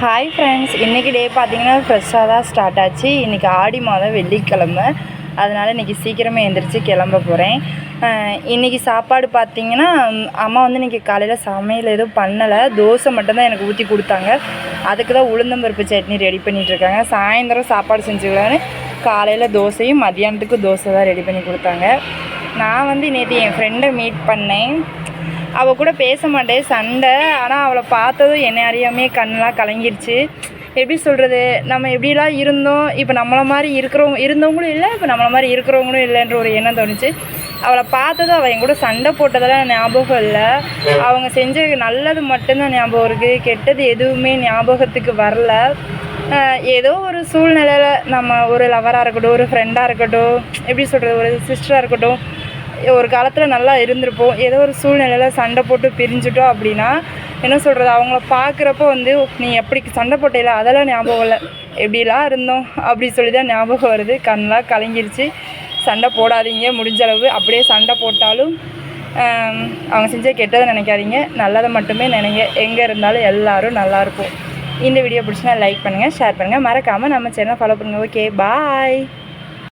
Hi friends, இன்றைக்கி டே பார்த்திங்கன்னா ஃப்ரெஷ்ஷாக தான் ஸ்டார்ட் ஆச்சு. இன்றைக்கி ஆடி மாதம் வெள்ளிக்கிழமை, அதனால் இன்றைக்கி சீக்கிரமே எழுந்திரிச்சு கிளம்ப போகிறேன். இன்றைக்கி சாப்பாடு பார்த்திங்கன்னா அம்மா வந்து இன்றைக்கி காலையில் சமையல் எதுவும் பண்ணலை, தோசை மட்டும்தான் எனக்கு ஊற்றி கொடுத்தாங்க. அதுக்கு தான் உளுந்தம்பருப்பு சட்னி ரெடி பண்ணிகிட்ருக்காங்க. சாயந்தரம் சாப்பாடு செஞ்சுக்கலான்னு காலையில் தோசையும் மதியானத்துக்கு தோசை தான் ரெடி பண்ணி கொடுத்தாங்க. நான் வந்து நேற்று என் ஃப்ரெண்டை மீட் பண்ணேன். அவள் கூட பேச மாட்டேன், சண்டை. ஆனால் அவளை பார்த்ததும் என்னை அறியாமையே கண்ணெலாம் கலங்கிருச்சு. எப்படி சொல்கிறது, நம்ம எப்படிலாம் இருந்தோம், இப்போ நம்மளை மாதிரி இருந்தவங்களும் இல்லை, இப்போ நம்மளை மாதிரி இருக்கிறவங்களும் இல்லைன்ற ஒரு எண்ணம் தோணுச்சு. அவளை பார்த்ததும் அவள் என் கூட சண்டை போட்டதெல்லாம் ஞாபகம் இல்லை. அவங்க செஞ்ச நல்லது மட்டும்தான் ஞாபகம் இருக்குது, கெட்டது எதுவுமே ஞாபகத்துக்கு வரல. ஏதோ ஒரு சூழ்நிலையில் நம்ம ஒரு லவராக இருக்கட்டும், ஒரு ஃப்ரெண்டாக இருக்கட்டும், எப்படி சொல்கிறது, ஒரு சிஸ்டராக இருக்கட்டும், ஒரு காலத்தில் நல்லா இருந்திருப்போம். ஏதோ ஒரு சூழ்நிலையில் சண்டை போட்டு பிரிஞ்சுட்டோம் அப்படின்னா என்ன சொல்கிறது, அவங்கள பார்க்குறப்போ வந்து நீ எப்படி சண்டை போட்டேல அதெல்லாம் ஞாபகம் இல்லை, எப்படிலாம் இருந்தோம் அப்படி சொல்லி தான் ஞாபகம் வருது. கண்ணெலாம் கலங்கிருச்சு. சண்டை போடாதீங்க, முடிஞ்ச அளவு. அப்படியே சண்டை போட்டாலும் அவங்க செஞ்ச கெட்டதை நினைக்காதீங்க, நல்லதை மட்டுமே நினைங்க. எங்கே இருந்தாலும் எல்லோரும் நல்லாயிருக்கும். இந்த வீடியோ பிடிச்சினா லைக் பண்ணுங்கள், ஷேர் பண்ணுங்கள், மறக்காமல் நம்ம சேனலை ஃபாலோ பண்ணுங்கள். ஓகே, பாய்.